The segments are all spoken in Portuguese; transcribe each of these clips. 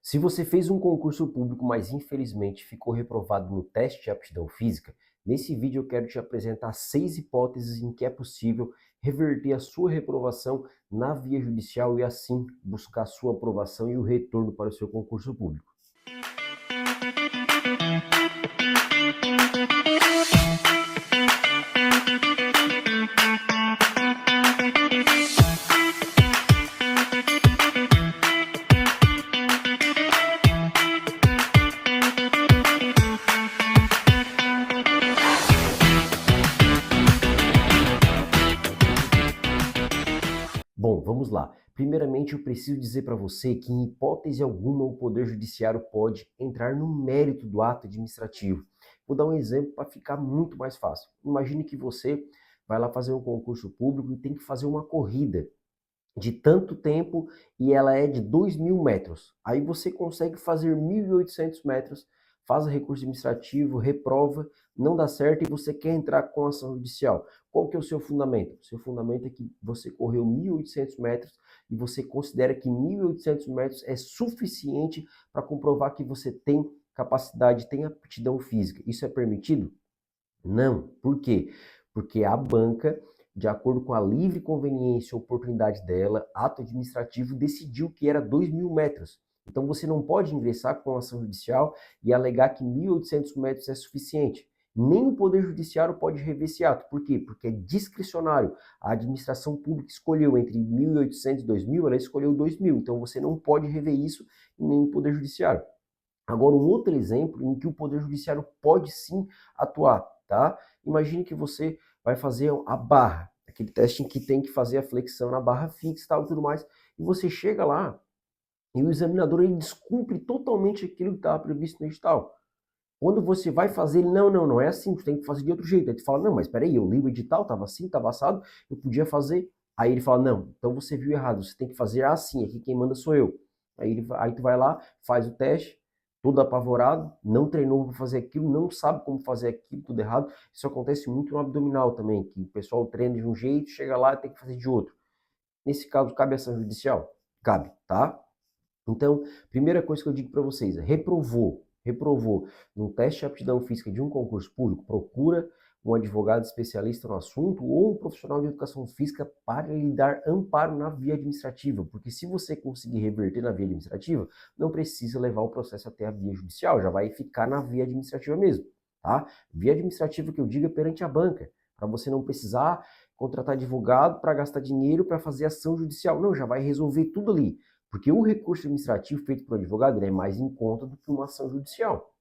Se você fez um concurso público, mas infelizmente ficou reprovado no teste de aptidão física, nesse vídeo eu quero te apresentar 6 hipóteses em que é possível reverter a sua reprovação na via judicial e assim buscar a sua aprovação e o retorno para o seu concurso público. Bom, vamos lá. Primeiramente, eu preciso dizer para você que, em hipótese alguma, o Poder Judiciário pode entrar no mérito do ato administrativo. Vou dar um exemplo para ficar muito mais fácil. Imagine que você vai lá fazer um concurso público e tem que fazer uma corrida de tanto tempo e ela é de 2.000 metros. Aí você consegue fazer 1.800 metros, faz recurso administrativo, reprova, não dá certo e você quer entrar com ação judicial. Qual que é o seu fundamento? O seu fundamento é que você correu 1.800 metros e você considera que 1.800 metros é suficiente para comprovar que você tem capacidade, tem aptidão física. Isso é permitido? Não. Por quê? Porque a banca, de acordo com a livre conveniência e oportunidade dela, ato administrativo decidiu que era 2.000 metros. Então você não pode ingressar com ação judicial e alegar que 1.800 metros é suficiente. Nem o Poder Judiciário pode rever esse ato. Por quê? Porque é discricionário. A administração pública escolheu entre 1.800 e 2.000, ela escolheu 2.000. Então você não pode rever isso e nem o Poder Judiciário. Agora, um outro exemplo em que o Poder Judiciário pode sim atuar, tá? Imagine que você vai fazer a barra, aquele teste em que tem que fazer a flexão na barra fixa e tal e tudo mais, e você chega lá e o examinador ele descumpre totalmente aquilo que estava previsto no edital. Quando você vai fazer, ele, não é assim, você tem que fazer de outro jeito. Aí tu fala, não, mas peraí, eu li o edital, estava assim, estava assado, eu podia fazer. Aí ele fala, não, então você viu errado, você tem que fazer assim, aqui quem manda sou eu. Aí tu vai lá, faz o teste, todo apavorado, não treinou para fazer aquilo, não sabe como fazer aquilo, tudo errado. Isso acontece muito no abdominal também, que o pessoal treina de um jeito, chega lá e tem que fazer de outro. Nesse caso, cabe ação judicial? Cabe, tá? Então, primeira coisa que eu digo para vocês, reprovou no teste de aptidão física de um concurso público, procura um advogado especialista no assunto ou um profissional de educação física para lhe dar amparo na via administrativa, porque se você conseguir reverter na via administrativa, não precisa levar o processo até a via judicial, já vai ficar na via administrativa mesmo, tá? Via administrativa que eu digo é perante a banca, para você não precisar contratar advogado para gastar dinheiro para fazer ação judicial, não, já vai resolver tudo ali. Porque o recurso administrativo feito por advogado é mais em conta do que uma ação judicial,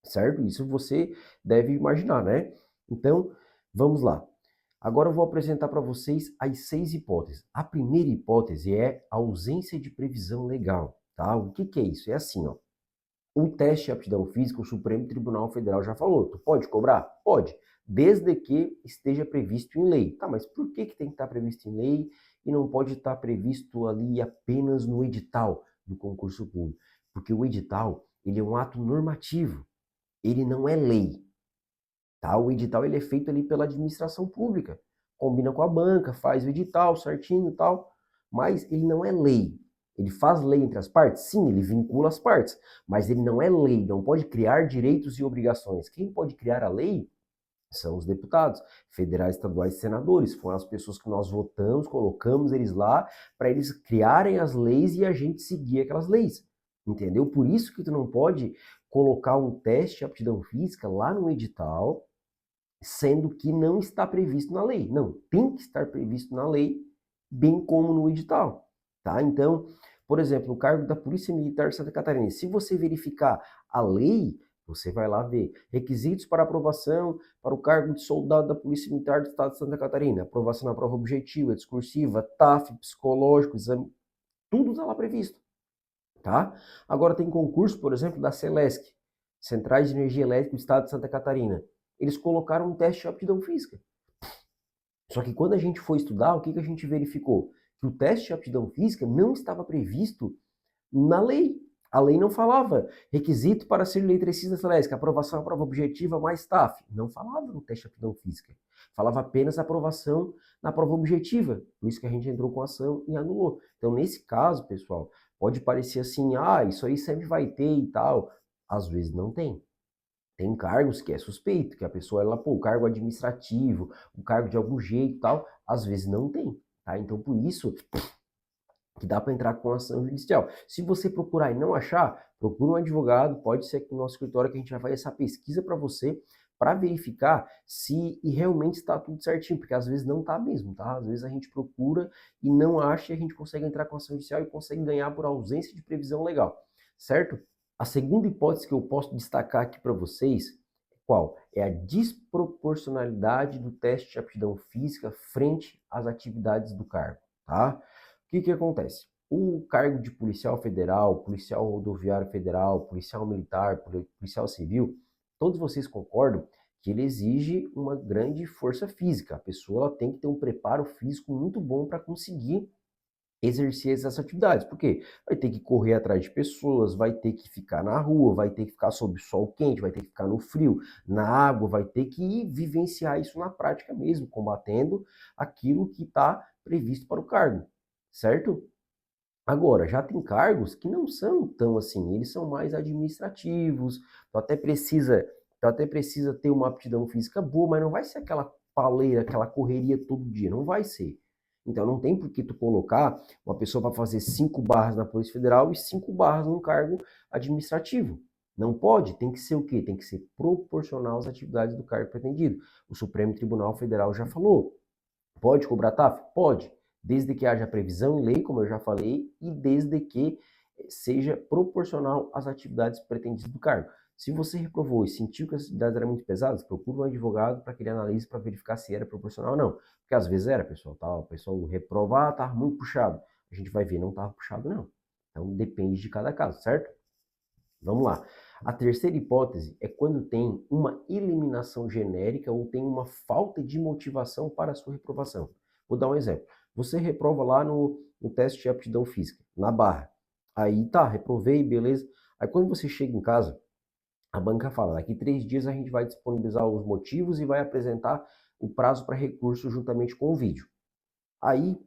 certo? Isso você deve imaginar, né? Então, vamos lá. Agora eu vou apresentar para vocês as 6 hipóteses. A primeira hipótese é a ausência de previsão legal, tá? O que é isso? É assim, ó. O teste de aptidão física, o Supremo Tribunal Federal já falou. Tu pode cobrar? Pode, desde que esteja previsto em lei. Tá, mas por que tem que estar previsto em lei e não pode estar previsto ali apenas no edital do concurso público? Porque o edital, ele é um ato normativo, ele não é lei, tá? O edital ele é feito ali pela administração pública, combina com a banca, faz o edital certinho e tal, mas ele não é lei. Ele faz lei entre as partes? Sim, ele vincula as partes, mas ele não é lei, não pode criar direitos e obrigações. Quem pode criar a lei são os deputados federais, estaduais e senadores. Foram as pessoas que nós votamos, colocamos eles lá para eles criarem as leis e a gente seguir aquelas leis. Entendeu? Por isso que tu não pode colocar um teste de aptidão física lá no edital, sendo que não está previsto na lei. Não, tem que estar previsto na lei, bem como no edital, tá? Então, por exemplo, o cargo da Polícia Militar de Santa Catarina, se você verificar a lei, você vai lá ver requisitos para aprovação para o cargo de soldado da Polícia Militar do Estado de Santa Catarina, aprovação na prova objetiva, discursiva, TAF, psicológico, exame, tudo está lá previsto, tá? Agora tem concurso, por exemplo, da Celesc, Centrais de Energia Elétrica do Estado de Santa Catarina. Eles colocaram um teste de aptidão física. Só que quando a gente foi estudar, o que a gente verificou? Que o teste de aptidão física não estava previsto na lei. A lei não falava requisito para ser eletricista celeste, aprovação à prova objetiva mais TAF. Não falava no teste de aptidão física. Falava apenas aprovação na prova objetiva. Por isso que a gente entrou com a ação e anulou. Então, nesse caso, pessoal, Pode parecer assim, ah, isso aí sempre vai ter e tal. Às vezes não tem. Tem cargos que é suspeito, que a pessoa, ela, pô, o cargo administrativo, o cargo de algum jeito e tal, às vezes não tem, tá? Então, por isso que dá para entrar com ação judicial. Se você procurar e não achar, procura um advogado, pode ser aqui no nosso escritório que a gente vai fazer essa pesquisa para você, para verificar se e realmente está tudo certinho, porque às vezes não está mesmo, tá? Às vezes a gente procura e não acha e a gente consegue entrar com ação judicial e consegue ganhar por ausência de previsão legal, certo? A segunda hipótese que eu posso destacar aqui para vocês, qual? É a desproporcionalidade do teste de aptidão física frente às atividades do cargo, tá? O que que acontece? O cargo de policial federal, policial rodoviário federal, policial militar, policial civil, todos vocês concordam que ele exige uma grande força física. A pessoa ela tem que ter um preparo físico muito bom para conseguir exercer essas atividades. Por quê? Vai ter que correr atrás de pessoas, vai ter que ficar na rua, vai ter que ficar sob sol quente, vai ter que ficar no frio, na água, vai ter que vivenciar isso na prática mesmo, combatendo aquilo que está previsto para o cargo, certo? Agora, já tem cargos que não são tão assim, eles são mais administrativos, tu até precisa ter uma aptidão física boa, mas não vai ser aquela paleira, aquela correria todo dia, não vai ser. Então não tem por que tu colocar uma pessoa para fazer 5 barras na Polícia Federal e 5 barras num cargo administrativo. Não pode, tem que ser o quê? Tem que ser proporcional às atividades do cargo pretendido. O Supremo Tribunal Federal já falou. Pode cobrar TAF? Pode, desde que haja previsão em lei, como eu já falei, e desde que seja proporcional às atividades pretendidas do cargo. Se você reprovou e sentiu que as atividades eram muito pesadas, procure um advogado para que ele analise para verificar se era proporcional ou não. Porque às vezes era, pessoal, tá? O pessoal reprova, ah, tá muito puxado. A gente vai ver, não estava puxado, não. Então depende de cada caso, certo? Vamos lá. A terceira hipótese é quando tem uma eliminação genérica ou tem uma falta de motivação para a sua reprovação. Vou dar um exemplo. Você reprova lá no teste de aptidão física, na barra. Aí tá, reprovei, beleza. Aí quando você chega em casa, a banca fala, daqui 3 dias a gente vai disponibilizar os motivos e vai apresentar o prazo para recurso juntamente com o vídeo. Aí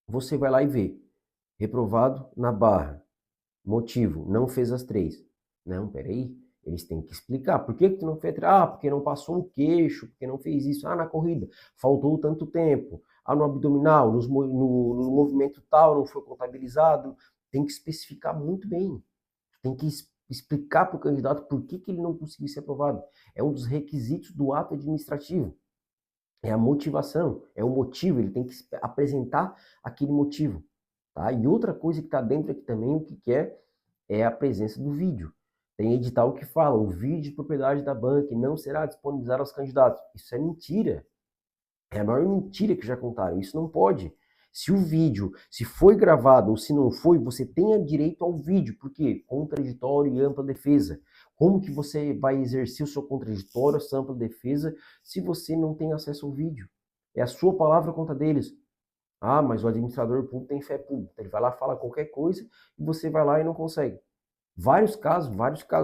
você vai lá e vê, reprovado na barra. Motivo, não fez as 3. Não, peraí, eles têm que explicar. Por que que tu não fez? Ah, porque não passou no queixo, porque não fez isso. Ah, na corrida, faltou tanto tempo. Ah, no abdominal, no movimento tal, não foi contabilizado. Tem que especificar muito bem. Tem que explicar para o candidato por que que ele não conseguiu ser aprovado. É um dos requisitos do ato administrativo. É a motivação, é o motivo, ele tem que apresentar aquele motivo. Tá? E outra coisa que está dentro aqui também, o que, que é a presença do vídeo. Tem edital que fala, o vídeo de propriedade da banca não será disponibilizado aos candidatos. Isso é mentira. É a maior mentira que já contaram. Isso não pode. Se o vídeo, se foi gravado ou se não foi, você tenha direito ao vídeo. Por quê? Contraditório e ampla defesa. Como que você vai exercer o seu contraditório, a sua ampla defesa, se você não tem acesso ao vídeo? É a sua palavra contra deles. Ah, mas o administrador público tem fé pública. Ele vai lá, fala qualquer coisa e você vai lá e não consegue. Vários casos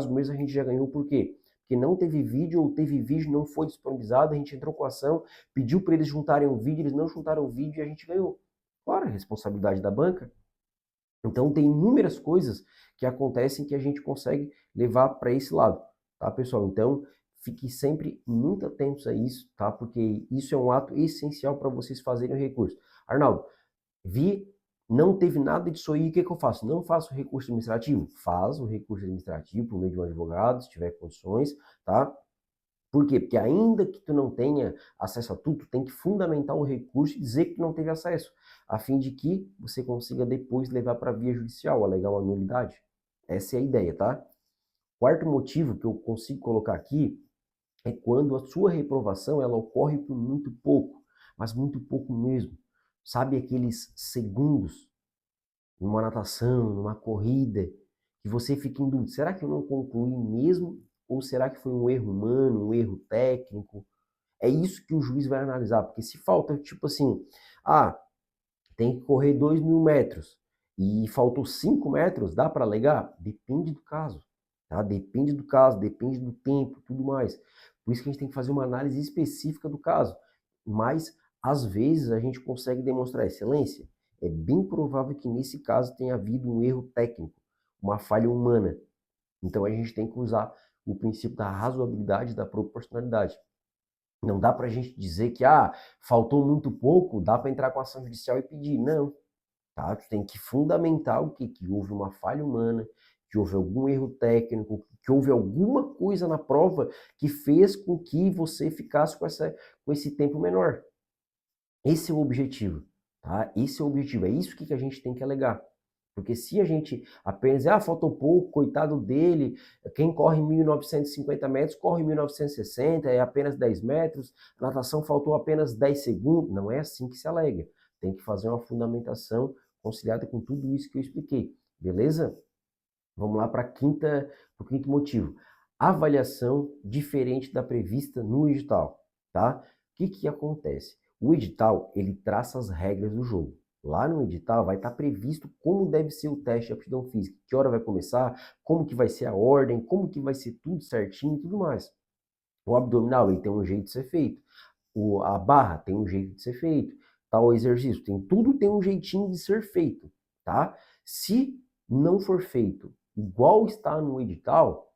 mesmo a gente já ganhou, por quê? Porque não teve vídeo ou teve vídeo, não foi disponibilizado, a gente entrou com a ação, pediu para eles juntarem o vídeo, eles não juntaram o vídeo e a gente ganhou. Claro, é responsabilidade da banca. Então tem inúmeras coisas que acontecem que a gente consegue levar para esse lado, tá, pessoal? Então fique sempre muito atentos a isso, tá? Porque isso é um ato essencial para vocês fazerem o recurso. Arnaldo, vi, não teve nada disso aí, o que que eu faço? Não faço recurso administrativo? Faz o recurso administrativo por meio de um advogado, se tiver condições, tá? Por quê? Porque ainda que tu não tenha acesso a tudo, tu tem que fundamentar o recurso e dizer que tu não teve acesso, a fim de que você consiga depois levar para a via judicial, alegar uma nulidade. Essa é a ideia, tá? Quarto motivo que eu consigo colocar aqui é quando a sua reprovação ela ocorre por muito pouco, mas muito pouco mesmo. Sabe aqueles segundos numa natação, numa corrida, que você fica em dúvida, será que eu não concluí mesmo? Ou será que foi um erro humano, um erro técnico? É isso que o juiz vai analisar, porque se falta, tipo assim, ah, tem que correr 2.000 metros e faltou 5 metros, dá para alegar? Depende do caso, tá? Depende do caso, depende do tempo, tudo mais. Por isso que a gente tem que fazer uma análise específica do caso. Mas, às vezes, a gente consegue demonstrar excelência? é bem provável que nesse caso tenha havido um erro técnico, uma falha humana. Então a gente tem que usar o princípio da razoabilidade e da proporcionalidade. Não dá para a gente dizer que faltou muito pouco, dá para entrar com ação judicial e pedir. Não, tá? Tu tem que fundamentar o quê? Que houve uma falha humana, que houve algum erro técnico, que houve alguma coisa na prova que fez com que você ficasse com esse tempo menor. Esse é o objetivo, tá? Esse é o objetivo, é isso que a gente tem que alegar. Porque se a gente apenas, faltou pouco, coitado dele, quem corre 1.950 metros, corre 1.960, é apenas 10 metros, a natação faltou apenas 10 segundos. Não é assim que se alega. Tem que fazer uma fundamentação conciliada com tudo isso que eu expliquei, beleza? Vamos lá para o quinto motivo. Avaliação diferente da prevista no edital, tá? O que acontece? O edital, ele traça as regras do jogo. Lá no edital vai estar previsto como deve ser o teste de aptidão física, que hora vai começar, como que vai ser a ordem, como que vai ser tudo certinho e tudo mais. O abdominal, ele tem um jeito de ser feito. A barra tem um jeito de ser feito. Tal exercício, tudo tem um jeitinho de ser feito, tá? Se não for feito igual está no edital,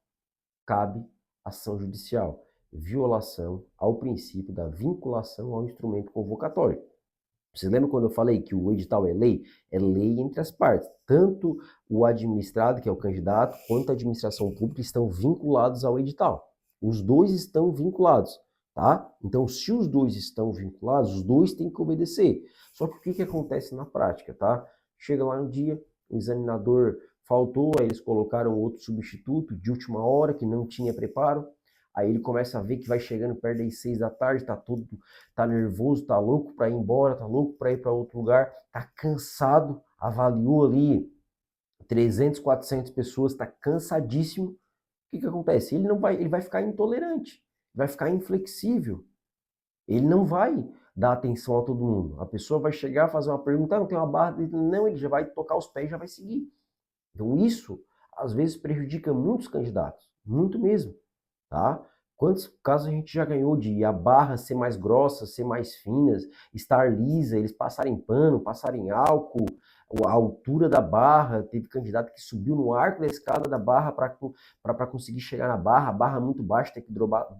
cabe ação judicial, violação ao princípio da vinculação ao instrumento convocatório. Você lembra quando eu falei que o edital é lei? É lei entre as partes. Tanto o administrado, que é o candidato, quanto a administração pública estão vinculados ao edital. Os dois estão vinculados, tá? Então, se os dois estão vinculados, os dois têm que obedecer. Só que o que acontece na prática, tá? Chega lá no dia, o examinador faltou, aí eles colocaram outro substituto de última hora que não tinha preparo. Aí ele começa a ver que vai chegando perto das 6 da tarde, tá nervoso, tá louco para ir embora, tá louco para ir para outro lugar, tá cansado, avaliou ali 300, 400 pessoas, tá cansadíssimo. O que acontece? Ele vai ficar intolerante, vai ficar inflexível. Ele não vai dar atenção a todo mundo. A pessoa vai chegar, fazer uma pergunta, não tem uma barra, não, ele já vai tocar os pés e já vai seguir. Então isso às vezes prejudica muitos candidatos, muito mesmo, tá? Quantos casos a gente já ganhou de a barra ser mais grossa, ser mais fina, estar lisa, eles passarem pano, passarem álcool, a altura da barra, teve candidato que subiu no arco da escada da barra para conseguir chegar na barra, a barra muito baixa, tem que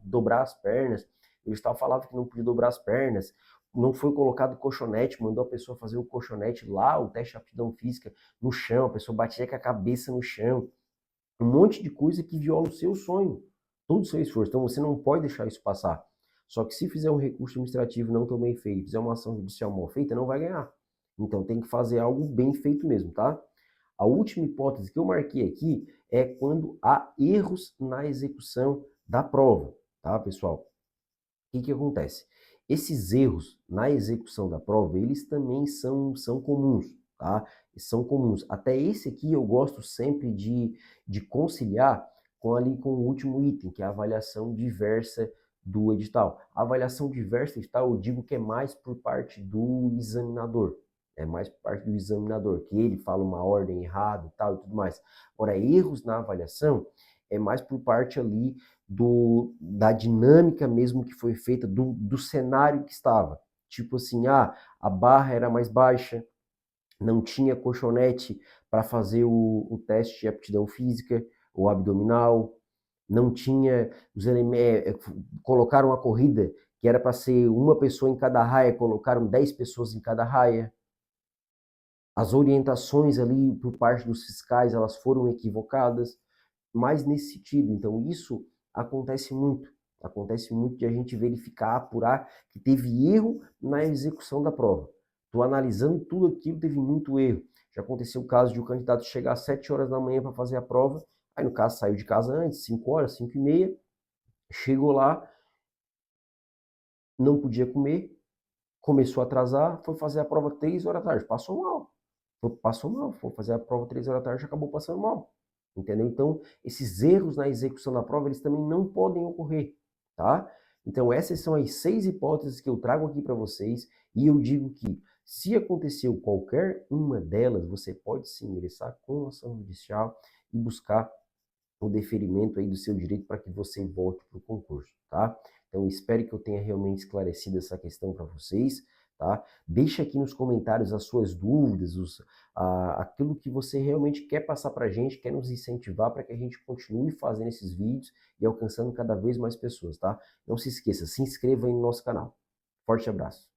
dobrar as pernas. Eles falavam que não podia dobrar as pernas, não foi colocado colchonete, mandou a pessoa fazer o colchonete lá, o teste de aptidão física no chão, a pessoa batia com a cabeça no chão. Um monte de coisa que viola o seu sonho, todo o seu esforço. Então você não pode deixar isso passar. Só que se fizer um recurso administrativo não tão bem feito, fizer uma ação judicial mal feita, não vai ganhar. Então tem que fazer algo bem feito mesmo, tá? A última hipótese que eu marquei aqui é quando há erros na execução da prova, tá, pessoal? O que acontece? Esses erros na execução da prova, eles também são comuns, tá? São comuns. Até esse aqui eu gosto sempre de conciliar com o último item, que é a avaliação diversa do edital. A avaliação diversa do edital, eu digo que é mais por parte do examinador. É mais por parte do examinador, que ele fala uma ordem errada e tal e tudo mais. Agora, erros na avaliação é mais por parte ali da dinâmica mesmo que foi feita, do cenário que estava. Tipo assim, a barra era mais baixa, não tinha colchonete para fazer o teste de aptidão física, ou abdominal, não tinha os elementos, colocaram a corrida que era para ser uma pessoa em cada raia, colocaram 10 pessoas em cada raia. As orientações ali por parte dos fiscais, elas foram equivocadas, mas nesse sentido. Então, isso acontece muito. Acontece muito de a gente verificar, apurar que teve erro na execução da prova. Estou analisando tudo aquilo, teve muito erro. Já aconteceu o caso de o candidato chegar às 7 horas da manhã para fazer a prova, aí no caso saiu de casa antes, 5 horas, 5 e meia, chegou lá, não podia comer, começou a atrasar, foi fazer a prova 3 horas da tarde, passou mal. Foi fazer a prova 3 horas da tarde, acabou passando mal. Entendeu? Então, esses erros na execução da prova, eles também não podem ocorrer, tá? Então, essas são as 6 hipóteses que eu trago aqui para vocês, e eu digo que, se aconteceu qualquer uma delas, você pode sim ingressar com ação judicial e buscar o deferimento aí do seu direito para que você volte para o concurso, tá? Então, espero que eu tenha realmente esclarecido essa questão para vocês. tá? Deixa aqui nos comentários as suas dúvidas, aquilo que você realmente quer passar para a gente, quer nos incentivar para que a gente continue fazendo esses vídeos e alcançando cada vez mais pessoas, tá? Não se esqueça, se inscreva aí no nosso canal. Forte abraço.